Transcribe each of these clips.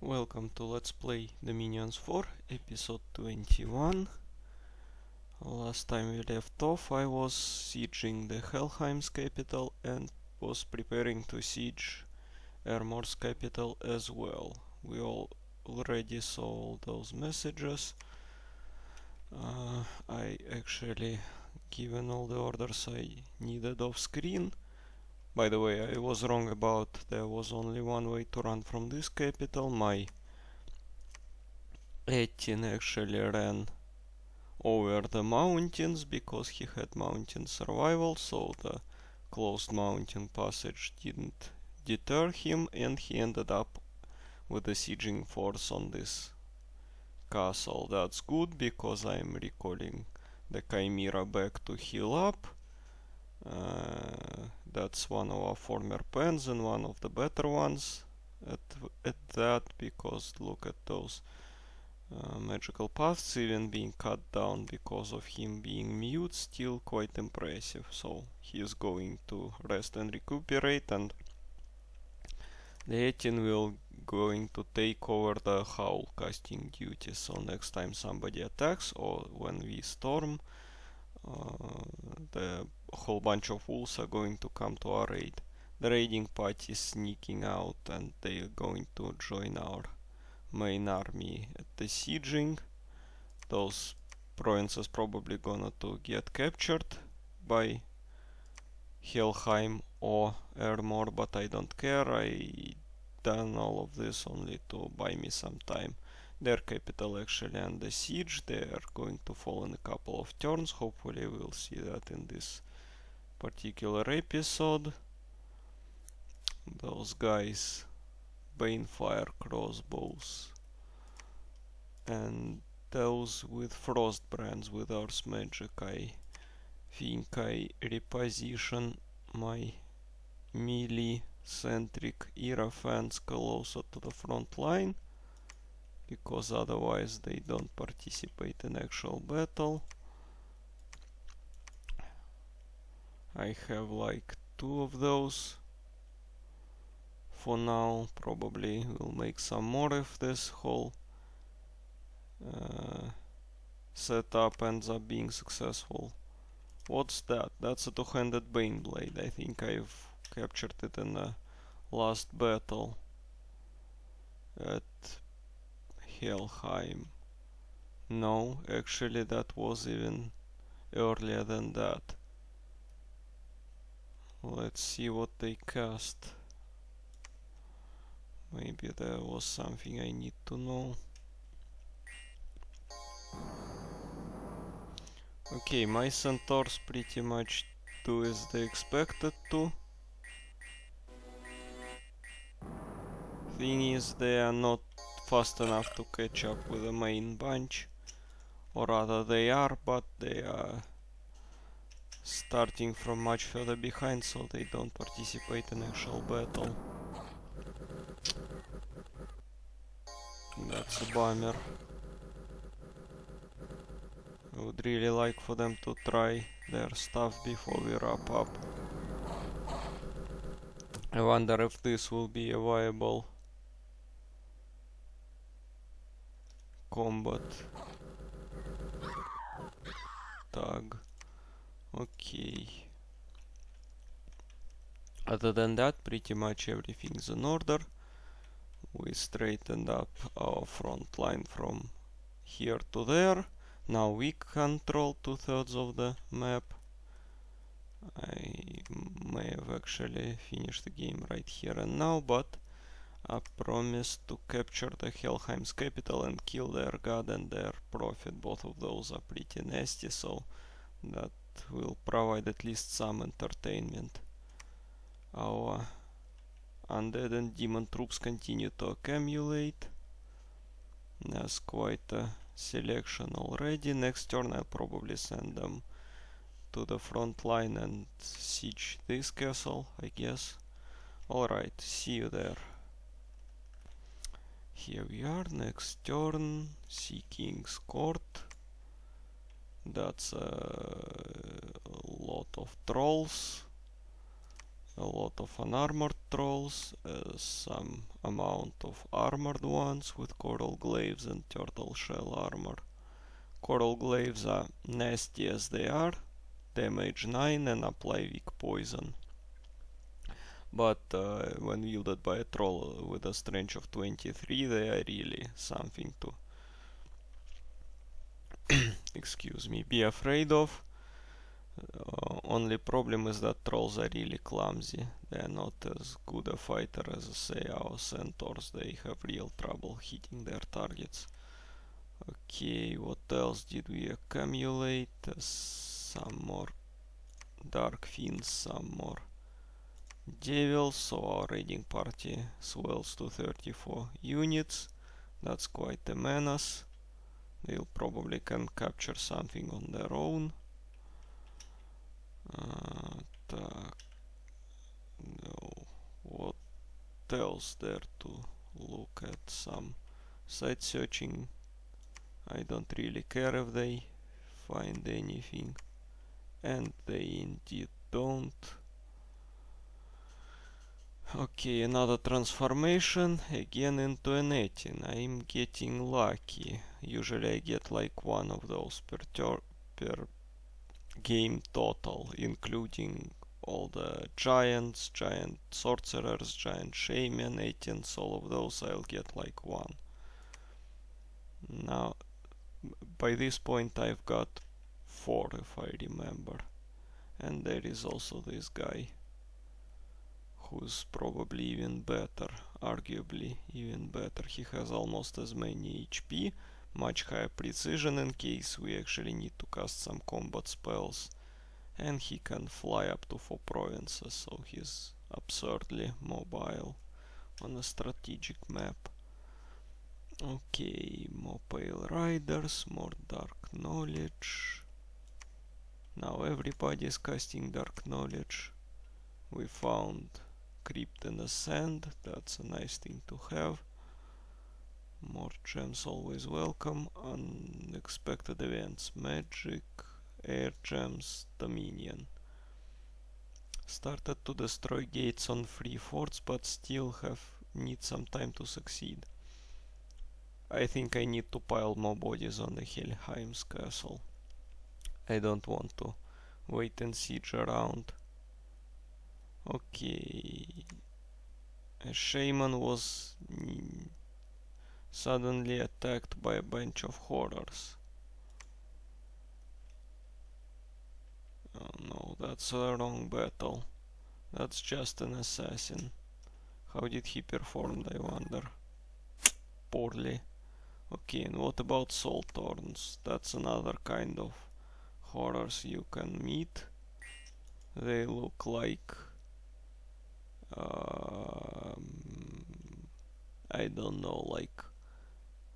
Welcome to Let's Play Dominions 4, episode 21. Last time we left off, I was sieging the Helheim's capital and was preparing to siege Ermor's capital as well. We already saw all those messages. I actually given all the orders I needed off screen. By the way, I was wrong about there was only one way to run from this capital. My 18 actually ran over the mountains because he had mountain survival, so the closed mountain passage didn't deter him, and he ended up with a sieging force on this castle. That's good because I'm recalling the Chimera back to heal up. That's one of our former plans and one of the better ones at that, because look at those magical paths even being cut down because of him being mute, still quite impressive. So he is going to rest and recuperate, and the 18 will going to take over the howl casting duty. So next time somebody attacks or when we storm, the whole bunch of wolves are going to come to our aid. The raiding party is sneaking out and they are going to join our main army at the sieging. Those provinces probably gonna to get captured by Helheim or Ermor, but I don't care. I done all of this only to buy me some time. Their capital actually under siege. They are going to fall in a couple of turns. Hopefully we'll see that in this particular episode. Those guys, Banefire crossbows, and those with frost brands with Earth magic. I think I reposition my melee centric era fans closer to the front line, because otherwise they don't participate in actual battle. I have like 2 of those for now. Probably will make some more if this whole setup ends up being successful. What's that? That's a two-handed Bane Blade. I think I've captured it in the last battle at Helheim. No, actually that was even earlier than that. Let's see what they cast. Maybe there was something I need to know. Okay, my centaurs pretty much do as they expected to. Thing is, they are not fast enough to catch up with the main bunch. Or rather they are, but they are starting from much further behind, so they don't participate in actual battle. That's a bummer. I would really like for them to try their stuff before we wrap up. I wonder if this will be a viable combat tag. Okay. Other than that, pretty much everything's in order. We straightened up our front line from here to there. Now we control 2/3 of the map. I may have actually finished the game right here and now, but I promised to capture the Helheim's capital and kill their god and their prophet. Both of those are pretty nasty, so that will provide at least some entertainment. Our undead and demon troops continue to accumulate. There's quite a selection already. Next turn I'll probably send them to the front line and siege this castle, I guess. Alright, see you there. Here we are, next turn, Sea King's Court. That's a lot of trolls. a lot of unarmored trolls, some amount of armored ones with coral glaives and turtle shell armor. Coral glaives are nasty as they are, damage 9 and apply weak poison. But when wielded by a troll with a strength of 23, they are really something to excuse me, be afraid of. Only problem is that trolls are really clumsy. They are not as good a fighter as say our centaurs. They have real trouble hitting their targets. Okay, what else did we accumulate? Some more dark fiends, some more devils, so our raiding party swells to 34 units. That's quite a menace. They'll probably can capture something on their own. No, what else there to look at? Some site searching. I don't really care if they find anything, and they indeed don't. Okay, another transformation, again into an 18. I'm getting lucky. Usually I get like one of those per game total, including all the giants, giant sorcerers, giant shaman, 18s, all of those I'll get like one. Now, by this point I've got 4 if I remember. And there is also this guy, who's probably even better, arguably even better. He has almost as many HP, much higher precision in case we actually need to cast some combat spells, and he can fly up to 4 provinces, so he's absurdly mobile on a strategic map. Okay, more Pale Riders, more Dark Knowledge. Now everybody is casting Dark Knowledge. We found Crypt in the Sand, that's a nice thing to have. More gems always welcome. Unexpected events, magic, air gems, dominion. Started to destroy gates on 3 forts, but still need some time to succeed. I think I need to pile more bodies on the Helheim's castle. I don't want to wait and siege around. Okay, a shaman was suddenly attacked by a bunch of horrors. Oh no, that's a wrong battle. That's just an assassin. How did he perform, I wonder? Poorly. Okay, and what about soul thorns? That's another kind of horrors you can meet. They look like I don't know, like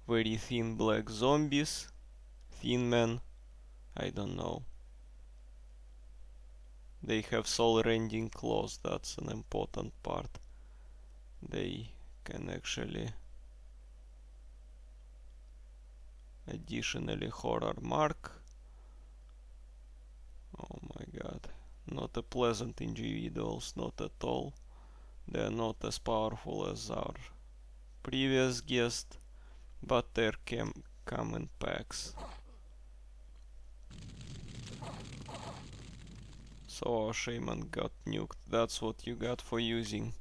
very thin black zombies, thin men, I don't know. They have soul-rending claws, that's an important part. They can actually additionally horror mark. Oh my god, not a pleasant individuals, not at all. They are not as powerful as our previous guest, but they come in packs. So our shaman got nuked. That's what you got for using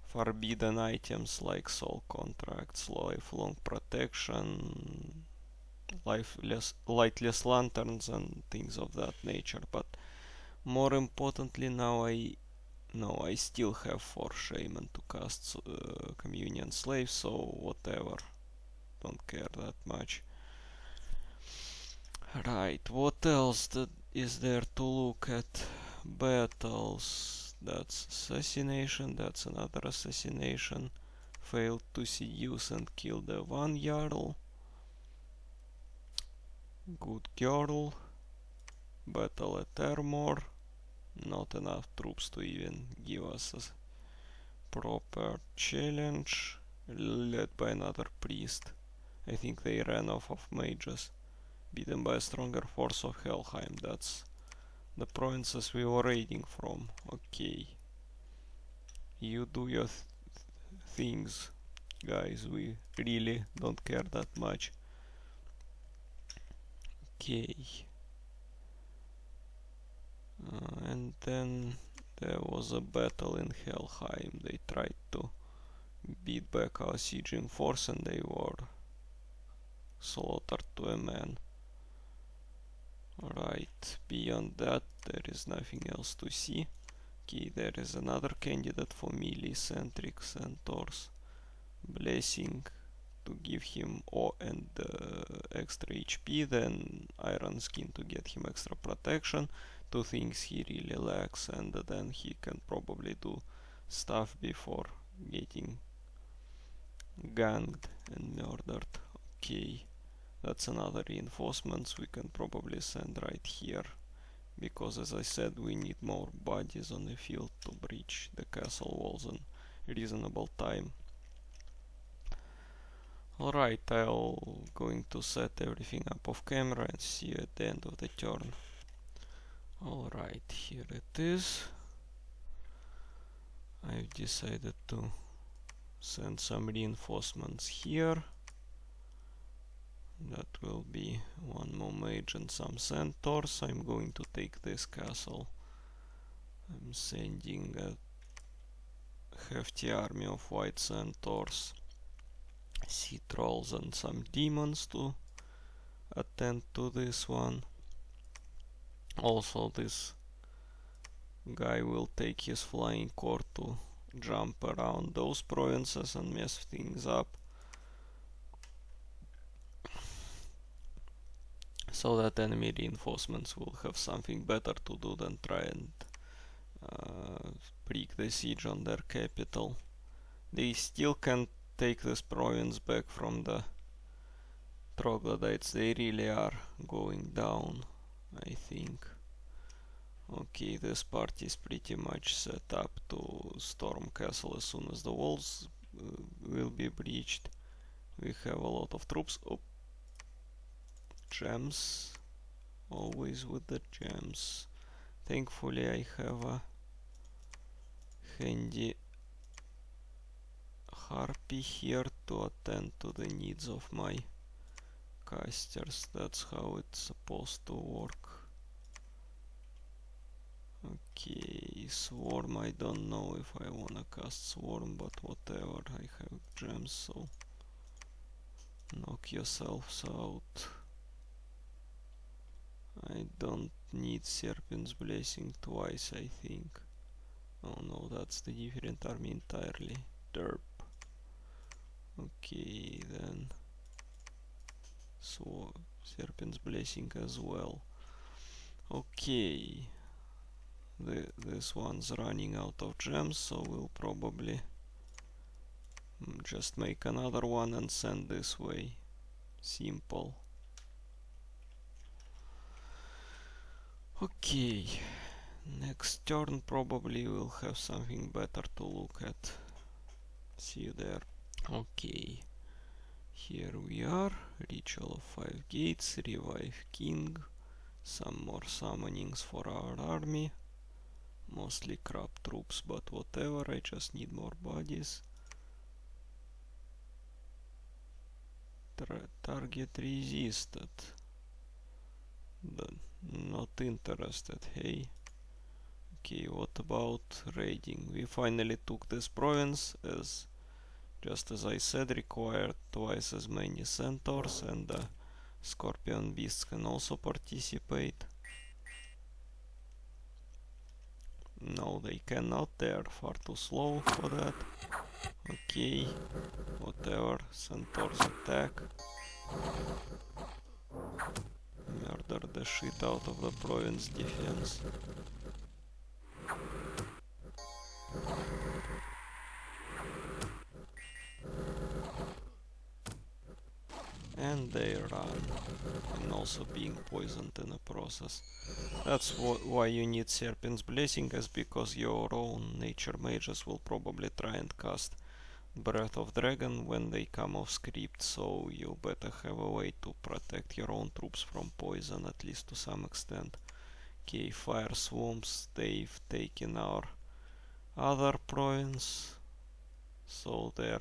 forbidden items like soul contracts, lifelong protection, lightless lanterns and things of that nature. But more importantly, now I still have 4 shaman to cast communion slaves, so whatever, don't care that much. Right, what else is there to look at? Battles, that's assassination, that's another assassination. Failed to seduce and kill the one Jarl. Good girl. Battle at Armor. Not enough troops to even give us a proper challenge. Led by another priest. I think they ran off of mages. Beaten by a stronger force of Helheim. That's the provinces we were raiding from. Okay. You do your things, guys. We really don't care that much. Okay. And then there was a battle in Helheim. They tried to beat back our sieging force and they were slaughtered to a man. Right, beyond that there is nothing else to see. Okay, there is another candidate for melee-centric centaurs. Blessing to give him O and extra HP, then Iron Skin to get him extra protection. Two things he really lacks, and then he can probably do stuff before getting ganged and murdered. Okay, that's another reinforcements we can probably send right here, because as I said, we need more bodies on the field to breach the castle walls in reasonable time. Alright, I'll going to set everything up off camera and see you at the end of the turn. Alright, here it is. I've decided to send some reinforcements here. That will be one more mage and some centaurs. I'm going to take this castle. I'm sending a hefty army of white centaurs, sea trolls and some demons to attend to this one. Also this guy will take his flying corps to jump around those provinces and mess things up, so that enemy reinforcements will have something better to do than try and break the siege on their capital. They still can't take this province back from the troglodytes. They really are going down, I think. Okay, this party is pretty much set up to storm castle as soon as the walls will be breached. We have a lot of troops. Oh, gems. Always with the gems. Thankfully I have a handy harpy here to attend to the needs of my casters. That's how it's supposed to work. Okay, swarm. I don't know if I wanna cast swarm, but whatever. I have gems, so knock yourselves out. I don't need Serpent's Blessing twice, I think. Oh no, that's the different army entirely. Derp. Okay, then so Serpent's Blessing as well. Okay, this one's running out of gems, so we'll probably just make another one and send this way. Simple. Okay, next turn probably we'll have something better to look at. See you there. Okay, here we are. Ritual of 5 gates, revive king, some more summonings for our army. Mostly crap troops, but whatever, I just need more bodies. Target resisted. But not interested, hey. Okay, what about raiding? We finally took this province, as just as I said, required twice as many centaurs, and the scorpion beasts can also participate. No, they cannot, they are far too slow for that. Okay, whatever, centaurs attack. Murder the shit out of the province defense. And they run, and also being poisoned in the process. That's why you need Serpent's Blessing, is because your own nature mages will probably try and cast Breath of Dragon when they come off script, so you better have a way to protect your own troops from poison, at least to some extent. Okay, fire swamps, they've taken our other province, so they're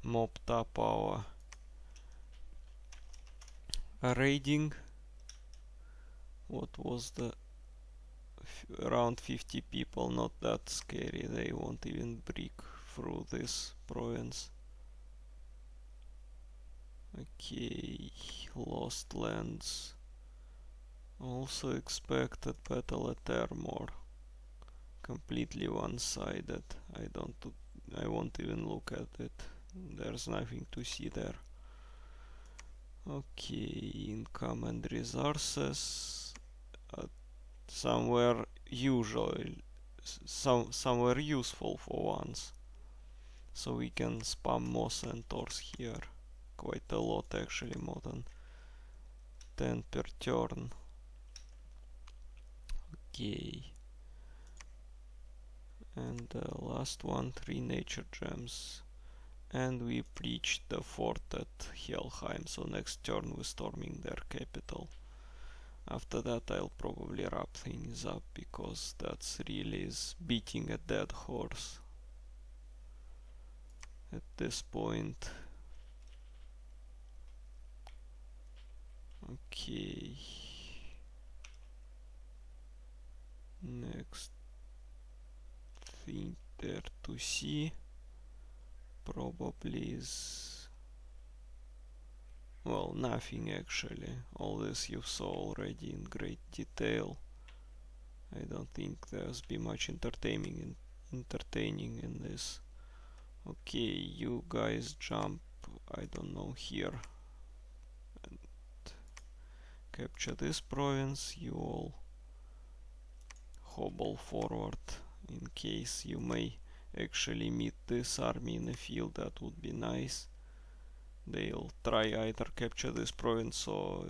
mopped up our raiding. What was the around 50 people, not that scary, they won't even break through this province. Okay, lost lands. Also expected battle at Armor. Completely one-sided. I won't even look at it. There's nothing to see there. Okay, income and resources. Somewhere somewhere useful for once. So we can spam more centaurs here. Quite a lot actually, more than 10 per turn. Okay. And the last one, 3 nature gems. And we breached the fort at Helheim, so next turn we're storming their capital. After that I'll probably wrap things up, because that's really is beating a dead horse at this point. Okay. Next thing there to see probably is, well, nothing actually. All this you saw already in great detail. I don't think there's be much entertaining in this. Okay, you guys jump, I don't know, here and capture this province. You all hobble forward in case you may actually meet this army in the field. That would be nice. They'll try either capture this province or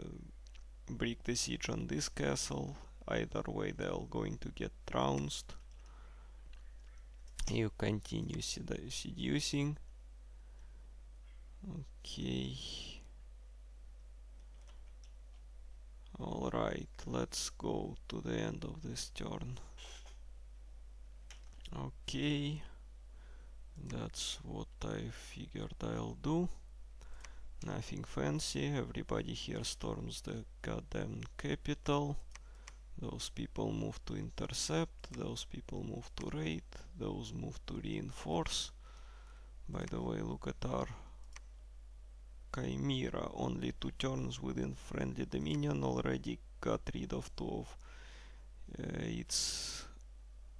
break the siege on this castle. Either way they're going to get trounced. You continue seducing. Okay. Alright, let's go to the end of this turn. Okay. That's what I figured I'll do. Nothing fancy. Everybody here storms the goddamn capital. Those people move to intercept. Those people move to raid. Those move to reinforce. By the way, look at our Chimera. Only 2 turns within friendly dominion. Already got rid of 2 of its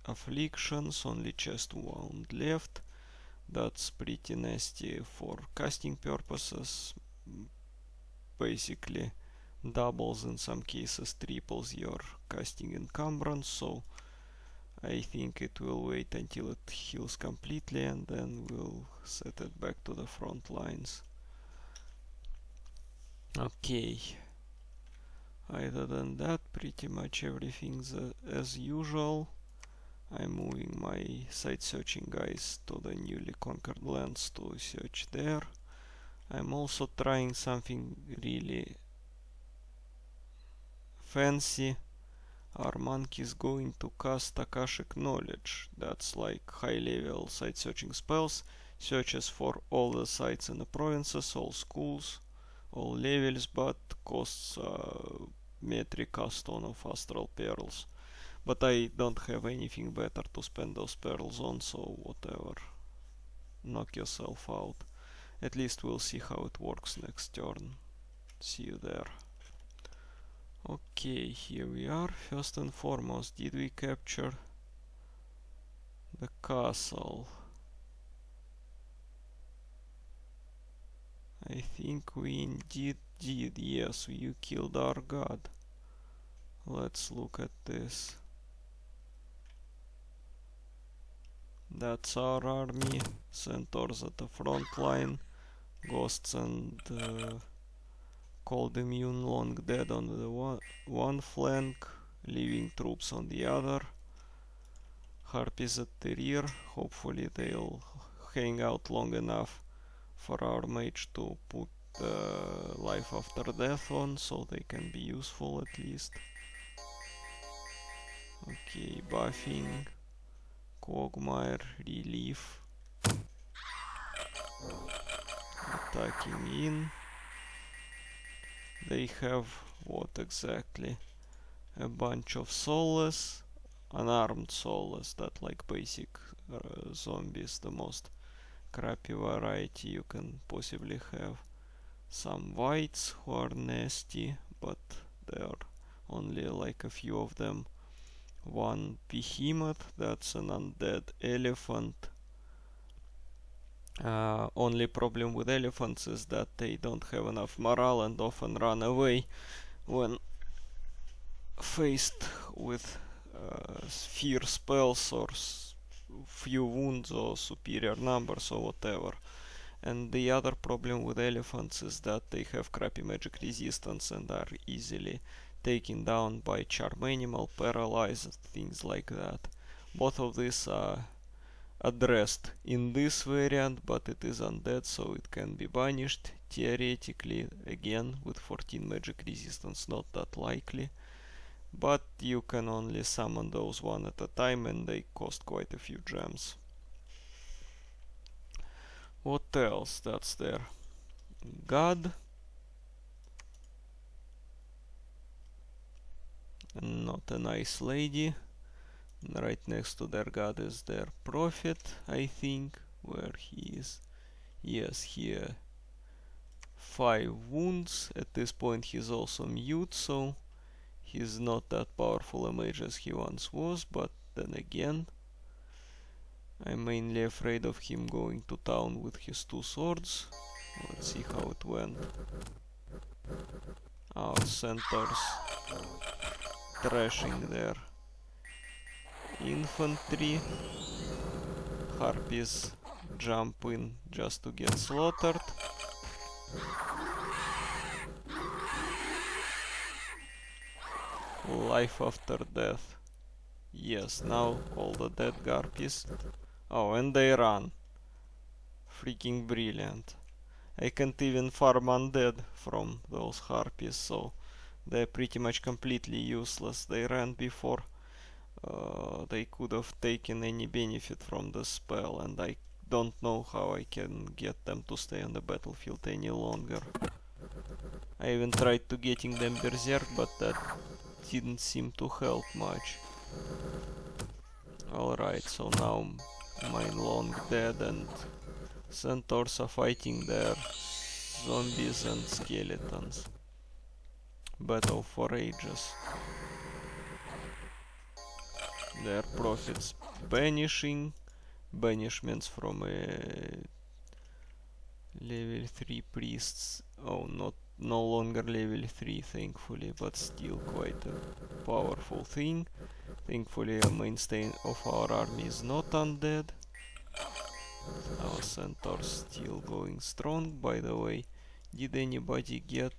afflictions. Only chest wound left. That's pretty nasty for casting purposes. Basically doubles, in some cases triples your casting encumbrance, so I think it will wait until it heals completely and then we'll set it back to the front lines. Okay, other than that, pretty much everything's as usual. I'm moving my site searching guys to the newly conquered lands to search there. I'm also trying something really fancy. Our monkey is going to cast Akashic Knowledge. That's like high level site searching spells. Searches for all the sites in the provinces, all schools, all levels, but costs metric cast on of astral pearls. But I don't have anything better to spend those pearls on, so whatever. Knock yourself out. At least we'll see how it works next turn. See you there. Okay, here we are. First and foremost, did we capture the castle? I think we indeed did. Yes, you killed our god. Let's look at this. That's our army. Centaurs at the front line. Ghosts and cold immune long dead on the one flank, leaving troops on the other. Harpies at the rear. Hopefully they'll hang out long enough for our mage to put life after death on, so they can be useful at least. Okay, buffing, Quagmire, relief, attacking in. They have what exactly? A bunch of soulless, unarmed soulless, that like basic zombies, the most crappy variety you can possibly have. Some whites who are nasty, but there are only like a few of them. One behemoth, that's an undead elephant. Only problem with elephants is that they don't have enough morale and often run away when faced with fear spells or few wounds or superior numbers or whatever. And the other problem with elephants is that they have crappy magic resistance and are easily taken down by charm animal, paralyzed, things like that. Both of these are addressed in this variant, but it is undead, so it can be banished. Theoretically, again, with 14 magic resistance, not that likely. But you can only summon those one at a time, and they cost quite a few gems. What else? That's their god. Not a nice lady. Right next to their god is their prophet, I think. Where he is? Yes, here. 5 wounds. At this point he's also mute, so he's not that powerful a mage as he once was, but then again, I'm mainly afraid of him going to town with his 2 swords. Let's see how it went. Our centaurs trashing their infantry. Harpies jump in just to get slaughtered. Life after death. Yes, now all the dead Garpies. Oh, and they run. Freaking brilliant. I can't even farm undead from those Harpies, so they're pretty much completely useless. They ran before they could have taken any benefit from the spell, and I don't know how I can get them to stay on the battlefield any longer. I even tried to getting them berserk, but that didn't seem to help much. Alright, so now mine long dead and centaurs are fighting their zombies and skeletons. Battle for ages. Their prophets banishing. Banishments from level 3 priests. Oh, no longer level 3 thankfully, but still quite a powerful thing. Thankfully a mainstay of our army is not undead. Our centaurs still going strong. By the way, did anybody get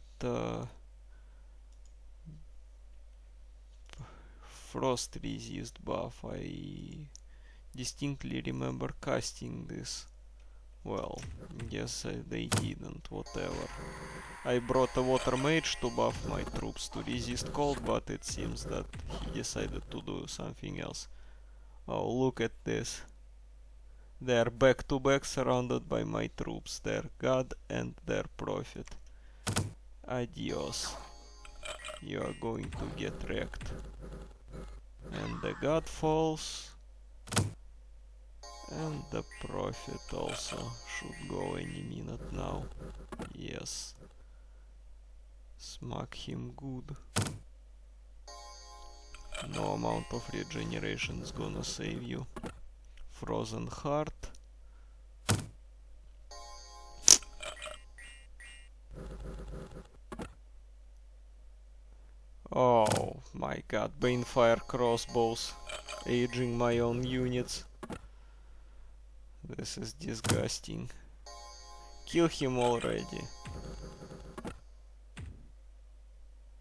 frost resist buff? I distinctly remember casting this. Well, guess they didn't, whatever. I brought a water mage to buff my troops to resist cold, but it seems that he decided to do something else. Oh, look at this. They are back to back surrounded by my troops, their god and their prophet. Adios. You are going to get wrecked. And the god falls. And the prophet also should go any minute now. Yes. Smack him good. No amount of regeneration is gonna save you. Frozen heart. Oh my god, Banefire crossbows. Aging my own units. This is disgusting. Kill him already.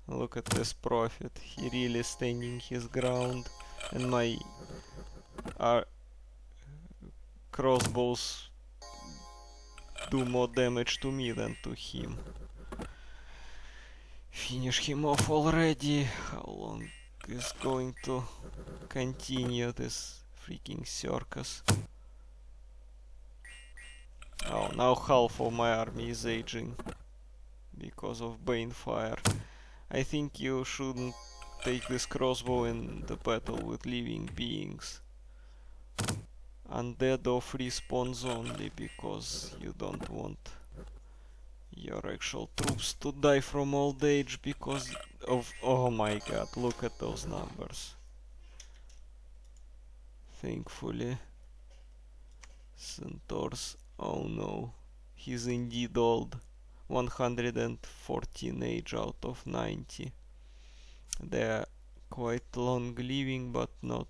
Look at this prophet. He really standing his ground. And my crossbows do more damage to me than to him. Finish him off already. How long is going to continue this freaking circus. Oh, now half of my army is aging because of Banefire. I think you shouldn't take this crossbow in the battle with living beings. Undead off respawns only, because you don't want your actual troops to die from old age because of... Oh my god, look at those numbers. Thankfully. Centaurs... Oh no. He's indeed old. 114 age out of 90. They're quite long living, but not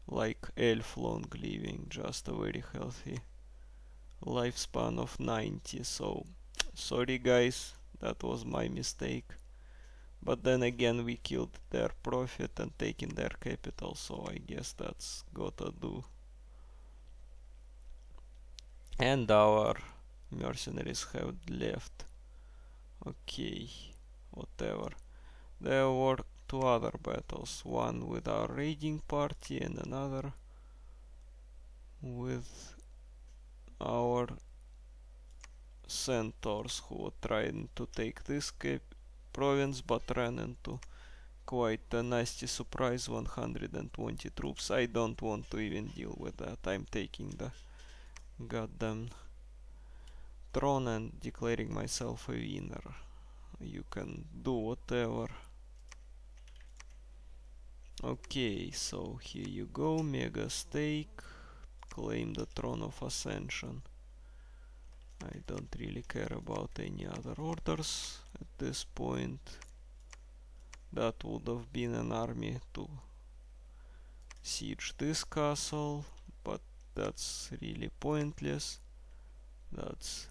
like elf long living, just a very healthy lifespan of 90. So sorry guys, that was my mistake. But then again, we killed their prophet and taken their capital, so I guess that's gotta do. And our mercenaries have left. Okay, whatever. There were two other battles, one with our raiding party and another with our centaurs who were trying to take this province but ran into quite a nasty surprise. 120 troops. I don't want to even deal with that. I'm taking the goddamn throne and declaring myself a winner. You can do whatever. Okay, so here you go, mega stake, claim the Throne of Ascension. I don't really care about any other orders at this point. That would have been an army to siege this castle, but that's really pointless. That's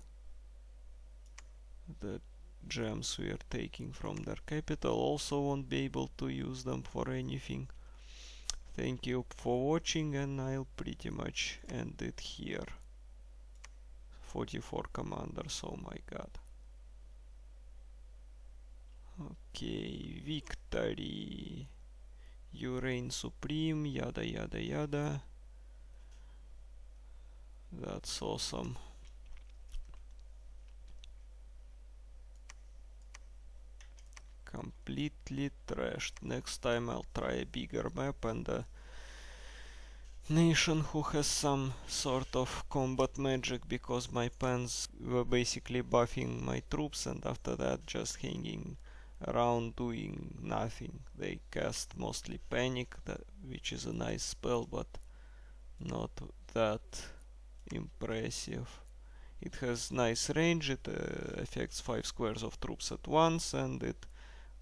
the gems we are taking from their capital. Also won't be able to use them for anything. Thank you for watching, and I'll pretty much end it here. 44 commanders, oh my god. Okay, victory. You reign supreme, yada yada yada. That's awesome. Completely trashed. Next time I'll try a bigger map and a nation who has some sort of combat magic, because my pens were basically buffing my troops and after that just hanging around doing nothing. They cast mostly panic, which is a nice spell but not that impressive. It has nice range, it affects 5 squares of troops at once and it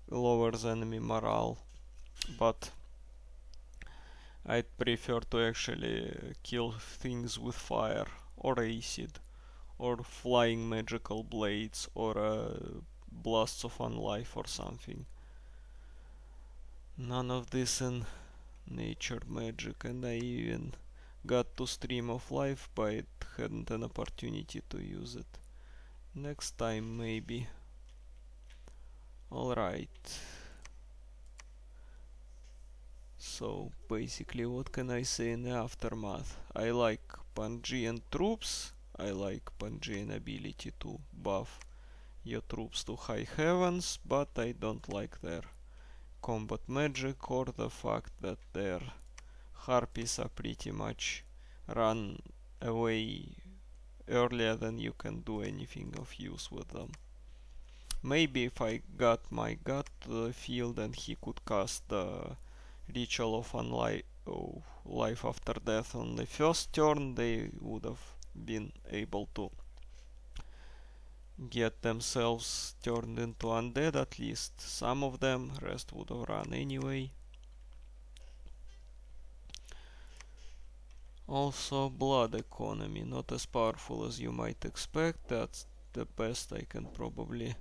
lowers enemy morale, but I'd prefer to actually kill things with fire or acid or flying magical blades or blasts of unlife or something. None of this in nature magic, and I even got to Stream of Life but hadn't an opportunity to use it. Next time maybe. Alright. So basically what can I say in the aftermath? I like Pangaean troops, I like Pangaean ability to buff your troops to high heavens, but I don't like their combat magic or the fact that their harpies are pretty much run away earlier than you can do anything of use with them. Maybe if I got my god to the field and he could cast the Ritual of Life After Death on the first turn, they would have been able to get themselves turned into undead, at least some of them. Rest would have run anyway. Also, blood economy, not as powerful as you might expect. That's the best I can probably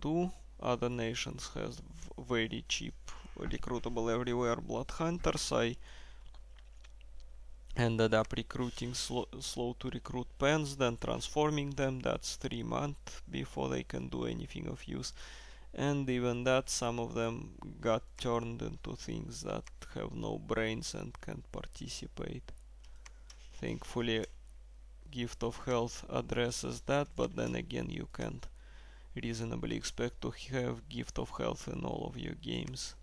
do. Other nations has very cheap, recruitable everywhere blood hunters. I ended up recruiting slow to recruit pens, then transforming them. That's 3 months before they can do anything of use. and even that, some of them got turned into things that have no brains and can't participate. Thankfully, Gift of Health addresses that, but then again you can't reasonably expect to have Gift of Health in all of your games.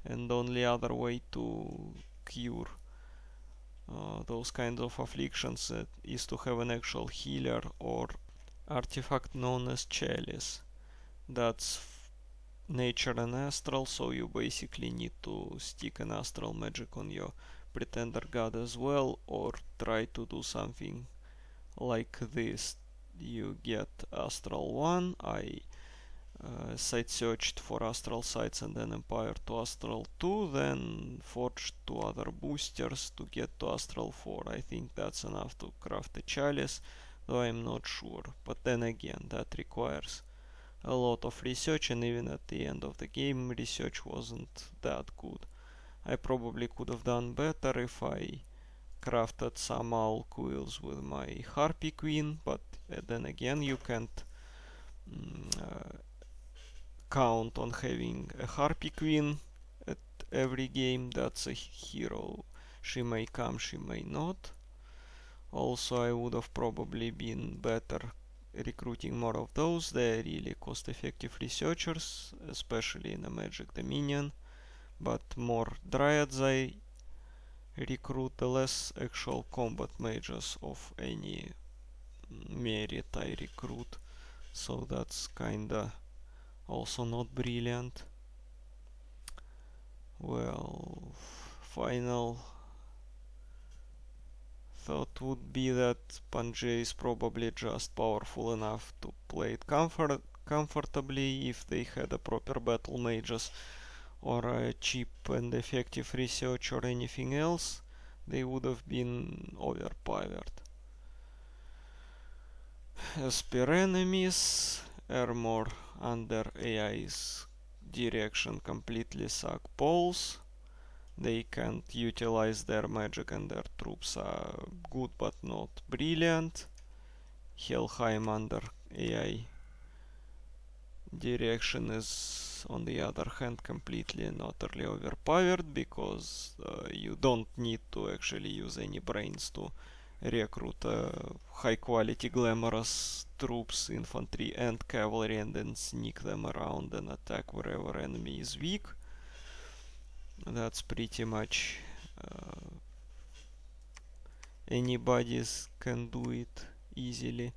And the only other way to cure those kinds of afflictions is to have an actual healer or artifact known as Chalice. That's nature and astral, so you basically need to stick an astral magic on your pretender god as well, or try to do something like this. You get astral 1, I site searched for astral sites and then empire to astral 2, then forged 2 other boosters to get to astral 4. I think that's enough to craft a chalice, though I'm not sure. But then again, that requires a lot of research, and even at the end of the game research wasn't that good. I probably could have done better if I crafted some owl quills with my Harpy Queen, but then again you can't count on having a Harpy Queen at every game. That's a hero. She may come, she may not. Also, I would have probably been better recruiting more of those. They're really cost-effective researchers, especially in a Magic Dominion. But more Dryads I recruit, the less actual combat mages of any merit I recruit. So that's kinda also not brilliant. Well, final thought would be that Pangaea is probably just powerful enough to play it comfortably if they had a proper battle mages or a cheap and effective research or anything else. They would have been overpowered. As per enemies, armor under AI's direction completely suck balls. They can't utilize their magic and their troops are good but not brilliant. Helheim under AI direction is, on the other hand, completely and utterly overpowered because you don't need to actually use any brains to recruit high quality glamorous troops, infantry and cavalry, and then sneak them around and attack wherever enemy is weak. That's pretty much anybody can do it easily.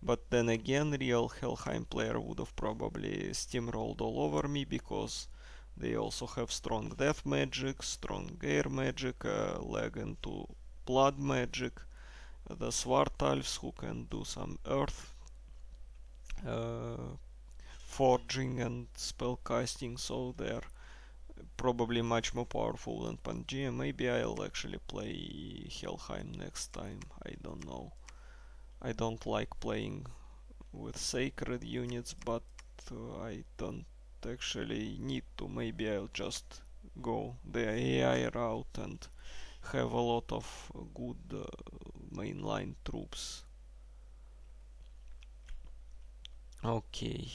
But then again, real Helheim player would have probably steamrolled all over me because they also have strong death magic, strong air magic, lag into blood magic, the Svartalfs who can do some earth forging and spell casting, so they're probably much more powerful than Pangaea. Maybe I'll actually play Helheim next time, I don't know. I don't like playing with sacred units, but I don't actually need to. Maybe I'll just go the AI route and have a lot of good mainline troops. Okay.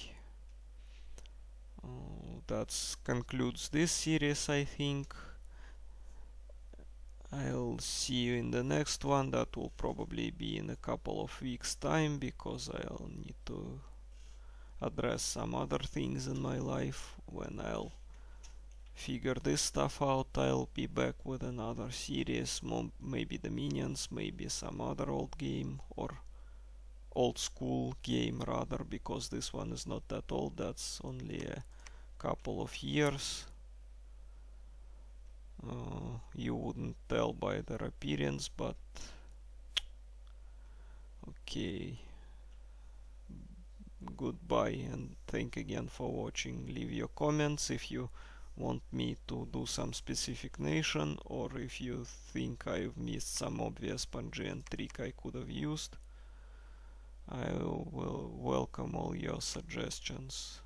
That concludes this series, I think. I'll see you in the next one. That will probably be in a couple of weeks time because I'll need to address some other things in my life. When I'll figure this stuff out, I'll be back with another series, maybe the Minions, maybe some other old game or old school game rather, because this one is not that old, that's only a couple of years. You wouldn't tell by their appearance, but okay. Goodbye and thank again for watching. Leave your comments if you want me to do some specific nation, or if you think I've missed some obvious Pangaean trick I could have used. I will welcome all your suggestions.